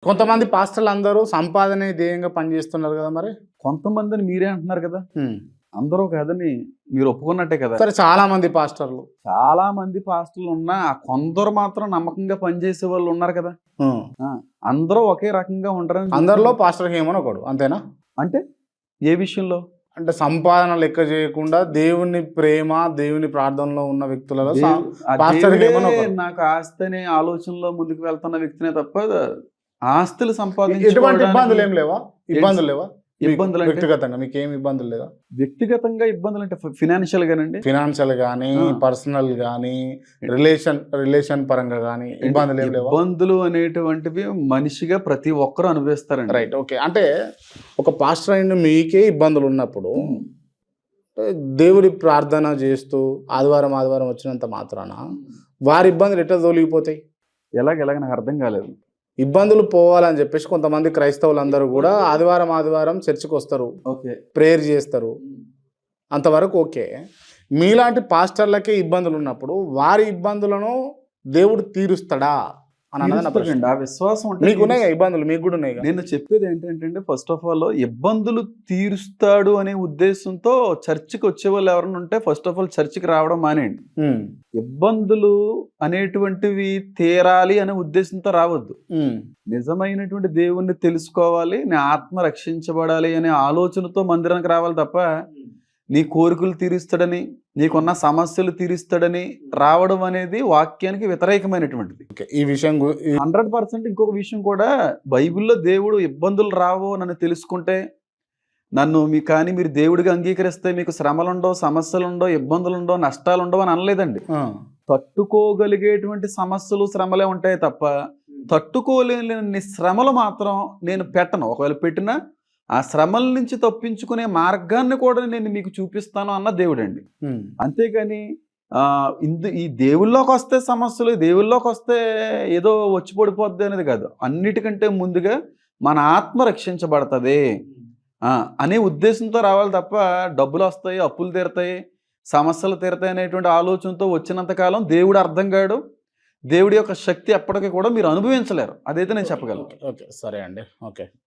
కొంతమంది పాస్టర్లు అందరూ సంపాదనే ధ్యేయంగా పనిచేస్తున్నారు కదా మరి. కొంతమందిని మీరే అంటున్నారు కదా, అందరూ కాదని మీరు ఒప్పుకున్నట్టే కదా. సరే, చాలా మంది పాస్టర్లు చాలా మంది పాస్టర్లు ఉన్నా కొందరు మాత్రం నమ్మకంగా పనిచేసే వాళ్ళు ఉన్నారు కదా. అందరూ ఒకే రకంగా ఉంటారని అందరిలో పాస్టర్ హేమన్ ఒకడు, అంతేనా? అంటే ఏ విషయంలో? అంటే సంపాదన లెక్క చేయకుండా దేవుని ప్రేమ, దేవుని ప్రార్థనలో ఉన్న వ్యక్తులలో పాస్టర్ హేమన్ ఒకడు. నాకు ఆస్తి అనే ఆలోచనలో ముందుకు వెళ్తున్న వ్యక్తినే తప్ప ఆస్తులు ఎటువంటి సంపాదించుకోవడానికి ఇబ్బందులు ఏం లేవా? ఇబ్బందులు లేవా? ఇబ్బందులు అంటే వ్యక్తిగతంగా మీకు ఏమి ఇబ్బందులు లేదా? వ్యక్తిగతంగా ఇబ్బందులు అంటే ఫినాన్షియల్ గానండి, ఫినాన్షియల్ గానీ, పర్సనల్ గానీ, రిలేషన్ పరంగా గానీ ఇబ్బందులు ఏం లేవా? ఇబ్బందులు అనేటువంటివి మనిషిగా ప్రతి ఒక్కరూ అనుభవిస్తారండి. Right, okay. అంటే ఒక పాస్టర్ అయిన మీకే ఇబ్బందులు ఉన్నప్పుడు దేవుడి ప్రార్థన చేస్తూ ఆదివారం వచ్చినంత మాత్రాన వారి ఇబ్బందులు ఎట్లా తొలగిపోతాయి? ఎలాగ నాకు అర్థం కాలేదు. ఇబ్బందులు పోవాలని చెప్పేసి కొంతమంది క్రైస్తవులందరూ కూడా ఆదివారం చర్చికి వస్తారు, ప్రేయర్ చేస్తారు, అంతవరకు ఓకే. మీలాంటి పాస్టర్లకే ఇబ్బందులు ఉన్నప్పుడు వారి ఇబ్బందులను దేవుడు తీరుస్తాడా అని అన్నది ఆ విశ్వాసం మీకు ఉన్నాయి. ఇబ్బందులు మీకు కూడా ఉన్నాయి. నేను చెప్పేది ఏంటంటే, ఫస్ట్ ఆఫ్ ఆల్ ఇబ్బందులు తీరుస్తాడు అనే ఉద్దేశంతో చర్చికి వచ్చే వాళ్ళు ఎవరైనా ఉంటే ఫస్ట్ ఆఫ్ ఆల్ చర్చికి రావడం మానేయండి. ఇబ్బందులు అనేటువంటివి తీరాలి అనే ఉద్దేశంతో రావద్దు. నిజమైనటువంటి దేవుణ్ణి తెలుసుకోవాలి, నా ఆత్మ రక్షించబడాలి అనే ఆలోచనతో మందిరానికి రావాలి తప్ప నీ కోరికలు తీరుస్తాడని, నీకున్న సమస్యలు తీరుస్తాడని రావడం అనేది వాక్యానికి వ్యతిరేకమైనటువంటిది. ఈ విషయం 100%. ఇంకొక విషయం కూడా, బైబిల్లో దేవుడు ఇబ్బందులు రావో నన్ను తెలుసుకుంటే కానీ మీరు దేవుడిగా అంగీకరిస్తే మీకు శ్రమలుండవు, సమస్యలుండవు, ఇబ్బందులుండవు, నష్టాలుండవు అని అనలేదండి. తట్టుకోగలిగేటువంటి సమస్యలు, శ్రమలే ఉంటాయి తప్ప తట్టుకోలేని శ్రమలు మాత్రం నేను పెట్టను. ఒకవేళ పెట్టినా ఆ శ్రమల నుంచి తప్పించుకునే మార్గాన్ని కూడా నేను మీకు చూపిస్తాను అన్న దేవుడండి. అంతేగాని ఈ దేవుల్లోకి వస్తే సమస్యలు, దేవుల్లోకి వస్తే ఏదో వచ్చి పడిపోద్ది అనేది కాదు. అన్నిటికంటే ముందుగా మన ఆత్మ రక్షించబడుతుంది అనే ఉద్దేశంతో రావాలి తప్ప డబ్బులు వస్తాయి, అప్పులు తీరుతాయి, సమస్యలు తీరుతాయి అనేటువంటి ఆలోచనతో వచ్చినంతకాలం దేవుడు అర్థం కాడు, దేవుడి యొక్క శక్తి ఎప్పటికీ కూడా మీరు అనుభవించలేరు. అదైతే నేను చెప్పగలను. ఓకే, సరే అండి, ఓకే.